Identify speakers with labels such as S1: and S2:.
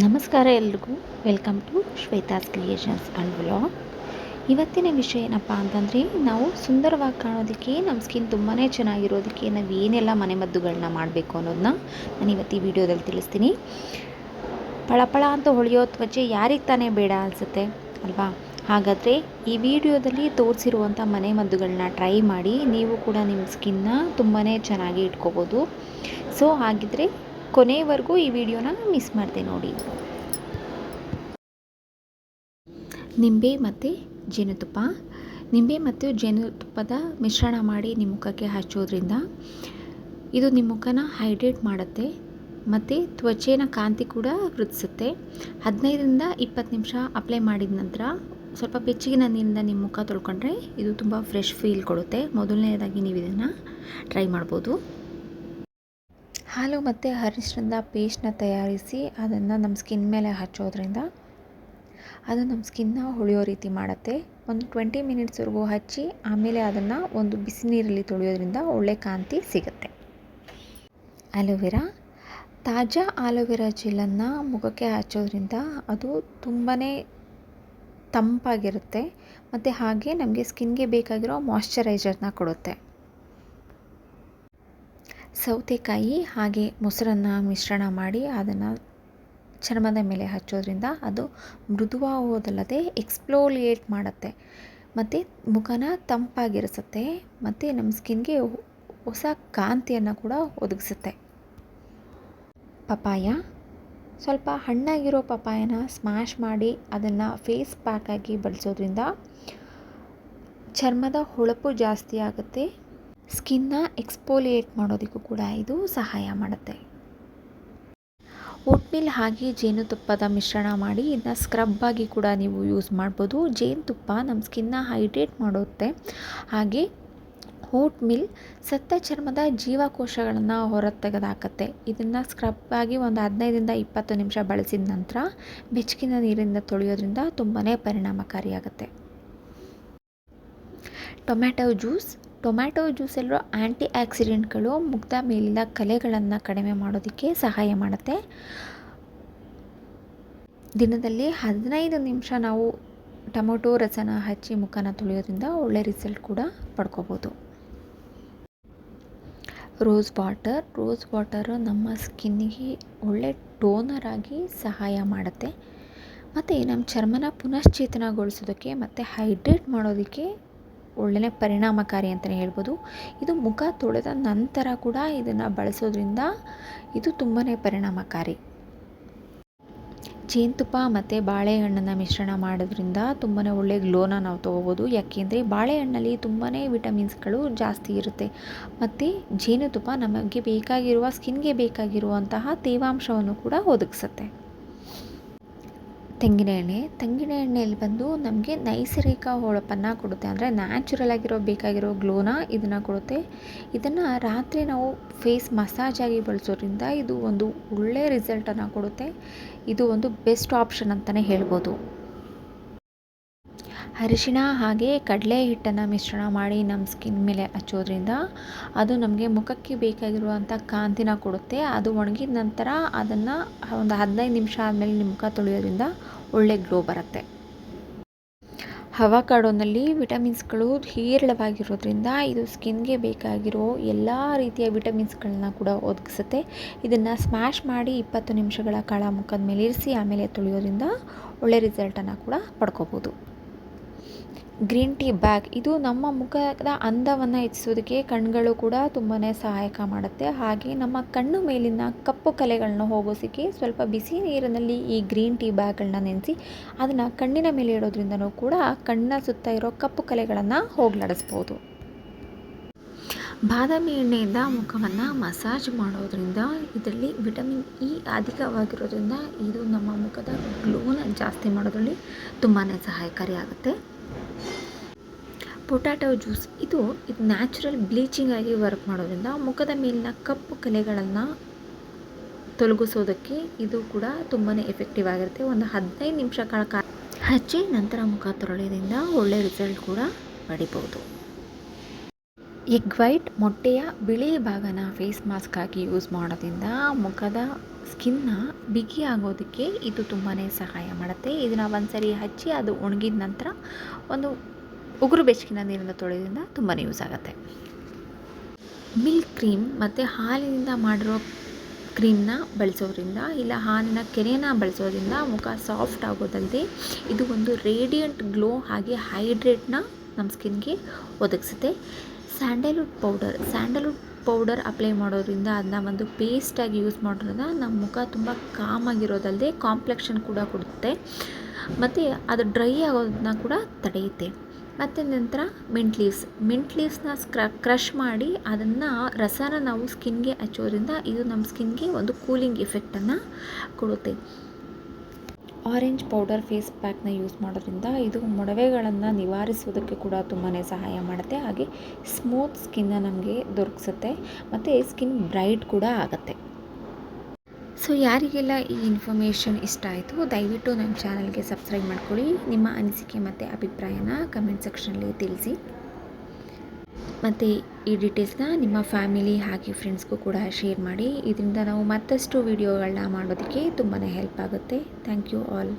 S1: ನಮಸ್ಕಾರ ಎಲ್ರಿಗೂ. Welcome to Shweta's creations and vlog. ಇವತ್ತಿನ ವಿಷಯ ಏನಪ್ಪ ಅಂತಂದರೆ, ನಾವು ಸುಂದರವಾಗಿ ಕಾಣೋದಕ್ಕೆ, ನಮ್ಮ ಸ್ಕಿನ್ ತುಂಬಾ ಚೆನ್ನಾಗಿರೋದಕ್ಕೆ ನಾವು ಏನೆಲ್ಲ ಮನೆಮದ್ದುಗಳನ್ನ ಮಾಡಬೇಕು ಅನ್ನೋದನ್ನ ನಾನು ಇವತ್ತು ಈ ವಿಡಿಯೋದಲ್ಲಿ ತಿಳಿಸ್ತೀನಿ. ಪಳಪಳ ಅಂತ ಹೊಳೆಯೋ ತ್ವಚೆ ಯಾರಿಗೆ ತಾನೇ ಬೇಡ ಅನಿಸುತ್ತೆ ಅಲ್ವಾ? ಹಾಗಾದರೆ ಈ ವಿಡಿಯೋದಲ್ಲಿ ತೋರಿಸಿರುವಂಥ ಮನೆಮದ್ದುಗಳನ್ನ ಟ್ರೈ ಮಾಡಿ ನೀವು ಕೂಡ ನಿಮ್ಮ ಸ್ಕಿನ್ನ ತುಂಬಾ ಚೆನ್ನಾಗಿ ಇಟ್ಕೋಬೋದು. ಸೊ ಹಾಗಿದ್ರೆ ಕೊನೆವರೆಗೂ ಈ ವಿಡಿಯೋನ ಮಿಸ್ ಮಾಡಿದೆ ನೋಡಿ. ನಿಂಬೆ ಮತ್ತು ಜೇನುತುಪ್ಪ. ನಿಂಬೆ ಮತ್ತು ಜೇನುತುಪ್ಪದ ಮಿಶ್ರಣ ಮಾಡಿ ನಿಮ್ಮ ಮುಖಕ್ಕೆ ಹಚ್ಚೋದ್ರಿಂದ ಇದು ನಿಮ್ಮ ಮುಖನ ಹೈಡ್ರೇಟ್ ಮಾಡುತ್ತೆ ಮತ್ತು ತ್ವಚೆನ ಕಾಂತಿ ಕೂಡ ವೃದ್ಧಿಸುತ್ತೆ. 15ರಿಂದ 20 ನಿಮಿಷ ಅಪ್ಲೈ ಮಾಡಿದ ನಂತರ ಸ್ವಲ್ಪ ಬೆಚ್ಚಗಿನ ನೀರಿಂದ ನಿಮ್ಮ ಮುಖ ತೊಳ್ಕೊಂಡ್ರೆ ಇದು ತುಂಬ ಫ್ರೆಶ್ ಫೀಲ್ ಕೊಡುತ್ತೆ. ಮೊದಲನೇದಾಗಿ ನೀವು ಇದನ್ನು ಟ್ರೈ ಮಾಡ್ಬೋದು. ಹಾಲು ಮತ್ತು ಅರಿಶಿಣದ ಪೇಸ್ಟ್ನ ತಯಾರಿಸಿ ಅದನ್ನು ನಮ್ಮ ಸ್ಕಿನ್ ಮೇಲೆ ಹಚ್ಚೋದ್ರಿಂದ ಅದು ನಮ್ಮ ಸ್ಕಿನ್ನ ಹೊಳೆಯೋ ರೀತಿ ಮಾಡುತ್ತೆ. ಒಂದು 20 ಮಿನಿಟ್ಸ್ವರೆಗೂ ಹಚ್ಚಿ ಆಮೇಲೆ ಅದನ್ನು ಒಂದು ಬಿಸಿ ನೀರಲ್ಲಿ ತೊಳೆಯೋದ್ರಿಂದ ಒಳ್ಳೆ ಕಾಂತಿ ಸಿಗುತ್ತೆ. ಆಲೋವೆರಾ. ತಾಜಾ ಆಲೋವೆರಾ ಜೆಲ್ಲನ್ನು ಮುಖಕ್ಕೆ ಹಚ್ಚೋದ್ರಿಂದ ಅದು ತುಂಬಾ ತಂಪಾಗಿರುತ್ತೆ ಮತ್ತು ಹಾಗೆ ನಮಗೆ ಸ್ಕಿನ್ಗೆ ಬೇಕಾಗಿರೋ ಮಾಯ್ಶ್ಚರೈಸರ್ನ ಕೊಡುತ್ತೆ. ಸೌತೆಕಾಯಿ ಹಾಗೆ ಮೊಸರನ್ನು ಮಿಶ್ರಣ ಮಾಡಿ ಅದನ್ನು ಚರ್ಮದ ಮೇಲೆ ಹಚ್ಚೋದ್ರಿಂದ ಅದು ಮೃದುವಾಗೋದಲ್ಲದೆ ಎಕ್ಸ್ಫೋಲಿಯೇಟ್ ಮಾಡುತ್ತೆ ಮತ್ತು ಮುಖನ ತಂಪಾಗಿರಿಸುತ್ತೆ ಮತ್ತು ನಮ್ಮ ಸ್ಕಿನ್ಗೆ ಹೊಸ ಕಾಂತಿಯನ್ನು ಕೂಡ ಒದಗಿಸುತ್ತೆ. ಪಪಾಯ. ಸ್ವಲ್ಪ ಹಣ್ಣಾಗಿರೋ ಪಪಾಯನ ಸ್ಮ್ಯಾಶ್ ಮಾಡಿ ಅದನ್ನು ಫೇಸ್ ಪ್ಯಾಕಾಗಿ ಬಳಸೋದ್ರಿಂದ ಚರ್ಮದ ಹೊಳಪು ಜಾಸ್ತಿ ಆಗುತ್ತೆ. ಸ್ಕಿನ್ನ ಎಕ್ಸ್ಫೋಲಿಯೇಟ್ ಮಾಡೋದಕ್ಕೂ ಕೂಡ ಇದು ಸಹಾಯ ಮಾಡುತ್ತೆ. ಓಟ್ಮೀಲ್ ಹಾಗೆ ಜೇನುತುಪ್ಪದ ಮಿಶ್ರಣ ಮಾಡಿ ಇದನ್ನ ಸ್ಕ್ರಬ್ ಆಗಿ ಕೂಡ ನೀವು ಯೂಸ್ ಮಾಡ್ಬೋದು. ಜೇನುತುಪ್ಪ ನಮ್ಮ ಸ್ಕಿನ್ನ ಹೈಡ್ರೇಟ್ ಮಾಡುತ್ತೆ. ಹಾಗೆ ಓಟ್ಮೀಲ್ ಸತ್ತ ಚರ್ಮದ ಜೀವಕೋಶಗಳನ್ನು ಹೊರತೆಗೆದಾಕತ್ತೆ. ಇದನ್ನು ಸ್ಕ್ರಬ್ ಆಗಿ ಒಂದು 15ರಿಂದ 20 ನಿಮಿಷ ಬಳಸಿದ ನಂತರ ಬೆಚ್ಚಗಿನ ನೀರಿಂದ ತೊಳೆಯೋದ್ರಿಂದ ತುಂಬಾ ಪರಿಣಾಮಕಾರಿಯಾಗುತ್ತೆ. ಟೊಮ್ಯಾಟೊ ಜ್ಯೂಸಲ್ಲಿರೋ ಆ್ಯಂಟಿ ಆಕ್ಸಿಡೆಂಟ್ಗಳು ಮುಖದ ಮೇಲಿನ ಕಲೆಗಳನ್ನು ಕಡಿಮೆ ಮಾಡೋದಕ್ಕೆ ಸಹಾಯ ಮಾಡುತ್ತೆ. ದಿನದಲ್ಲಿ 15 ನಿಮಿಷ ನಾವು ಟೊಮೆಟೊ ರಸನ ಹಚ್ಚಿ ಮುಖನ ತೊಳೆಯೋದ್ರಿಂದ ಒಳ್ಳೆ ರಿಸಲ್ಟ್ ಕೂಡ ಪಡ್ಕೋಬೋದು. ರೋಸ್ ವಾಟರ್ ನಮ್ಮ ಸ್ಕಿನ್ನಿಗೆ ಒಳ್ಳೆ ಟೋನರ್ ಆಗಿ ಸಹಾಯ ಮಾಡುತ್ತೆ ಮತ್ತು ನಮ್ಮ ಚರ್ಮನ ಪುನಶ್ಚೇತನಗೊಳಿಸೋದಕ್ಕೆ ಮತ್ತು ಹೈಡ್ರೇಟ್ ಮಾಡೋದಕ್ಕೆ ಒಳ್ಳೆಯ ಪರಿಣಾಮಕಾರಿ ಅಂತಲೇ ಹೇಳ್ಬೋದು. ಇದು ಮುಖ ತೊಳೆದ ನಂತರ ಕೂಡ ಇದನ್ನು ಬಳಸೋದ್ರಿಂದ ಇದು ತುಂಬಾ ಪರಿಣಾಮಕಾರಿ. ಜೇನುತುಪ್ಪ ಮತ್ತು ಬಾಳೆಹಣ್ಣನ್ನು ಮಿಶ್ರಣ ಮಾಡೋದ್ರಿಂದ ತುಂಬಾ ಒಳ್ಳೆಯ ಗ್ಲೋನ ನಾವು ತೊಗೋಬೋದು. ಯಾಕೆಂದರೆ ಬಾಳೆಹಣ್ಣಲ್ಲಿ ತುಂಬಾ ವಿಟಮಿನ್ಸ್ಗಳು ಜಾಸ್ತಿ ಇರುತ್ತೆ ಮತ್ತು ಜೇನುತುಪ್ಪ ನಮಗೆ ಬೇಕಾಗಿರುವ ಸ್ಕಿನ್ಗೆ ಬೇಕಾಗಿರುವಂತಹ ತೇವಾಂಶವನ್ನು ಕೂಡ ಒದಗಿಸುತ್ತೆ. ತೆಂಗಿನ ಎಣ್ಣೆಯಲ್ಲಿ ಬಂದು ನಮಗೆ ನೈಸರ್ಗಿಕ ಹೊಳಪನ್ನು ಕೊಡುತ್ತೆ. ಅಂದರೆ ನ್ಯಾಚುರಲ್ ಆಗಿರೋ ಬೇಕಾಗಿರೋ ಗ್ಲೋನ ಇದನ್ನು ಕೊಡುತ್ತೆ. ಇದನ್ನು ರಾತ್ರಿ ನಾವು ಫೇಸ್ ಮಸಾಜ್ ಆಗಿ ಬಳಸೋದ್ರಿಂದ ಇದು ಒಂದು ಒಳ್ಳೆಯ ರಿಸಲ್ಟನ್ನು ಕೊಡುತ್ತೆ. ಇದು ಒಂದು ಬೆಸ್ಟ್ ಆಪ್ಷನ್ ಅಂತಲೇ ಹೇಳ್ಬೋದು. ಅರಿಶಿಣ ಹಾಗೆ ಕಡಲೆ ಹಿಟ್ಟನ್ನು ಮಿಶ್ರಣ ಮಾಡಿ ನಮ್ಮ ಸ್ಕಿನ್ ಮೇಲೆ ಹಚ್ಚೋದ್ರಿಂದ ಅದು ನಮಗೆ ಮುಖಕ್ಕೆ ಬೇಕಾಗಿರುವಂಥ ಕಾಂತಿನ ಕೊಡುತ್ತೆ. ಅದು ಒಣಗಿದ ನಂತರ ಅದನ್ನು ಒಂದು 15 ನಿಮಿಷ ಆದಮೇಲೆ ನಿಮ್ಮ ಮುಖ ತೊಳೆಯೋದ್ರಿಂದ ಒಳ್ಳೆ ಗ್ಲೋ ಬರುತ್ತೆ. ಅವಕಾಡೋನಲ್ಲಿ ವಿಟಮಿನ್ಸ್ಗಳು ಹೇರಳವಾಗಿರೋದ್ರಿಂದ ಇದು ಸ್ಕಿನ್ಗೆ ಬೇಕಾಗಿರೋ ಎಲ್ಲ ರೀತಿಯ ವಿಟಮಿನ್ಸ್ಗಳನ್ನ ಕೂಡ ಒದಗಿಸುತ್ತೆ. ಇದನ್ನು ಸ್ಮ್ಯಾಶ್ ಮಾಡಿ 20 ನಿಮಿಷಗಳ ಕಾಲ ಮುಖದ ಮೇಲೆ ಇರಿಸಿ ಆಮೇಲೆ ತೊಳೆಯೋದ್ರಿಂದ ಒಳ್ಳೆ ರಿಸಲ್ಟನ್ನು ಕೂಡ ಪಡ್ಕೋಬೋದು. Green tea bag. ಇದು ನಮ್ಮ ಮುಖದ ಅಂದವನ್ನು ಹೆಚ್ಚಿಸೋದಕ್ಕೆ ಕಣ್ಣುಗಳು ಕೂಡ ತುಂಬಾ ಸಹಾಯಕ ಮಾಡುತ್ತೆ. ಹಾಗೆ ನಮ್ಮ ಕಣ್ಣು ಮೇಲಿನ ಕಪ್ಪು ಕಲೆಗಳನ್ನ ಹೋಗೋದಕ್ಕೆ ಸ್ವಲ್ಪ ಬಿಸಿ ನೀರಿನಲ್ಲಿ ಈ ಗ್ರೀನ್ ಟೀ ಬ್ಯಾಗ್ಗಳನ್ನ ನೆನೆಸಿ ಅದನ್ನು ಕಣ್ಣಿನ ಮೇಲೆ ಇಡೋದ್ರಿಂದನೂ ಕೂಡ ಕಣ್ಣಿನ ಸುತ್ತ ಇರೋ ಕಪ್ಪು ಕಲೆಗಳನ್ನು ಹೋಗಲಾಡಿಸ್ಬೋದು. ಬಾದಾಮಿ ಎಣ್ಣೆಯಿಂದ ಮುಖವನ್ನು ಮಸಾಜ್ ಮಾಡೋದ್ರಿಂದ ಇದರಲ್ಲಿ ವಿಟಮಿನ್ ಇ ಅಧಿಕವಾಗಿರೋದ್ರಿಂದ ಇದು ನಮ್ಮ ಮುಖದ ಗ್ಲೋನ ಜಾಸ್ತಿ ಮಾಡೋದ್ರಲ್ಲಿ ತುಂಬಾ ಸಹಾಯಕಾರಿಯಾಗುತ್ತೆ. Potato juice. ಇದು ನ್ಯಾಚುರಲ್ ಬ್ಲೀಚಿಂಗ್ ಆಗಿ ವರ್ಕ್ ಮಾಡೋದ್ರಿಂದ ಮುಖದ ಮೇಲಿನ ಕಪ್ಪು ಕಲೆಗಳನ್ನು ತೊಲಗಿಸೋದಕ್ಕೆ ಇದು ಕೂಡ ತುಂಬಾ ಎಫೆಕ್ಟಿವ್ ಆಗಿರುತ್ತೆ. ಒಂದು 15 ನಿಮಿಷಗಳ ಕಾಲ ಹಚ್ಚಿ ನಂತರ ಮುಖ ತೊಳೆಯೋದ್ರಿಂದ ಒಳ್ಳೆಯ ರಿಸಲ್ಟ್ ಕೂಡ ಪಡಿಬೋದು. Egg white. ಮೊಟ್ಟೆಯ ಬಿಳಿ ಭಾಗನ ಫೇಸ್ ಮಾಸ್ಕ್ ಆಗಿ ಯೂಸ್ ಮಾಡೋದ್ರಿಂದ ಮುಖದ ಸ್ಕಿನ್ನ ಬಿಗಿ ಆಗೋದಕ್ಕೆ ಇದು ತುಂಬಾ ಸಹಾಯ ಮಾಡುತ್ತೆ. ಇದನ್ನು ಒಂದು ಸರಿ ಹಚ್ಚಿ ಅದು ಒಣಗಿದ ನಂತರ ಒಂದು ಉಗುರು ಬೆಚ್ಚಗಿನ ನೀರಿಂದ ತೊಳೆಯೋದ್ರಿಂದ ತುಂಬಾ ಯೂಸ್ ಆಗುತ್ತೆ. ಮಿಲ್ಕ್ ಕ್ರೀಮ್ ಮತ್ತು ಹಾಲಿನಿಂದ ಮಾಡಿರೋ ಕ್ರೀಮ್ನ ಬಳಸೋದ್ರಿಂದ ಇಲ್ಲ ಹಾಲಿನ ಕೆನೆನ ಬಳಸೋದ್ರಿಂದ ಮುಖ ಸಾಫ್ಟ್ ಆಗೋದಲ್ಲದೆ ಇದು ಒಂದು ರೇಡಿಯಂಟ್ ಗ್ಲೋ ಹಾಗೆ ಹೈಡ್ರೇಟ್ನ ನಮ್ಮ ಸ್ಕಿನ್ಗೆ ಒದಗಿಸುತ್ತೆ. ಸ್ಯಾಂಡಲ್ವುಡ್ ಪೌಡರ್ ಅಪ್ಲೈ ಮಾಡೋದ್ರಿಂದ ಅದನ್ನ ಒಂದು ಪೇಸ್ಟಾಗಿ ಯೂಸ್ ಮಾಡೋದ್ರಿಂದ ನಮ್ಮ ಮುಖ ತುಂಬ ಕಾಮಾಗಿರೋದಲ್ಲದೆ ಕಾಂಪ್ಲೆಕ್ಷನ್ ಕೂಡ ಕೊಡುತ್ತೆ ಮತ್ತು ಅದು ಡ್ರೈ ಆಗೋದನ್ನ ಕೂಡ ತಡೆಯುತ್ತೆ. ಮತ್ತು ನಂತರ ಮಿಂಟ್ ಲೀವ್ಸ್ನ ಕ್ರಷ್ ಮಾಡಿ ಅದನ್ನು ರಸನ ನಾವು ಸ್ಕಿನ್ಗೆ ಹಚ್ಚೋದ್ರಿಂದ ಇದು ನಮ್ಮ ಸ್ಕಿನ್ಗೆ ಒಂದು ಕೂಲಿಂಗ್ ಎಫೆಕ್ಟನ್ನು ಕೊಡುತ್ತೆ. ಆರೆಂಜ್ ಪೌಡರ್ ಫೇಸ್ ಪ್ಯಾಕ್ನ ಯೂಸ್ ಮಾಡೋದ್ರಿಂದ ಇದು ಮೊಡವೆಗಳನ್ನು ನಿವಾರಿಸೋದಕ್ಕೆ ಕೂಡ ತುಂಬಾ ಸಹಾಯ ಮಾಡುತ್ತೆ. ಹಾಗೆ ಸ್ಮೂತ್ ಸ್ಕಿನ್ನ ನಮಗೆ ದೊರಕಿಸುತ್ತೆ ಮತ್ತು ಸ್ಕಿನ್ ಬ್ರೈಟ್ ಕೂಡ ಆಗುತ್ತೆ. ಸೊ ಯಾರಿಗೆಲ್ಲ ಈ ಇನ್ಫಾರ್ಮೇಷನ್ ಇಷ್ಟ ಆಯಿತು ದಯವಿಟ್ಟು ನಮ್ಮ ಚಾನಲ್ಗೆ ಸಬ್ಸ್ಕ್ರೈಬ್ ಮಾಡ್ಕೊಳ್ಳಿ. ನಿಮ್ಮ ಅನಿಸಿಕೆ ಮತ್ತು ಅಭಿಪ್ರಾಯನ ಕಮೆಂಟ್ ಸೆಕ್ಷನಲ್ಲಿ ತಿಳಿಸಿ. ಮತ್ತು ಈ ಡೀಟೇಲ್ಸ್ನ ನಿಮ್ಮ ಫ್ಯಾಮಿಲಿ ಹಾಗೆ ಫ್ರೆಂಡ್ಸ್ಗೂ ಕೂಡ ಶೇರ್ ಮಾಡಿ. ಇದರಿಂದ ನಾವು ಮತ್ತಷ್ಟು ವಿಡಿಯೋಗಳನ್ನ ಮಾಡೋದಕ್ಕೆ ತುಂಬಾ ಹೆಲ್ಪ್ ಆಗುತ್ತೆ. Thank you all.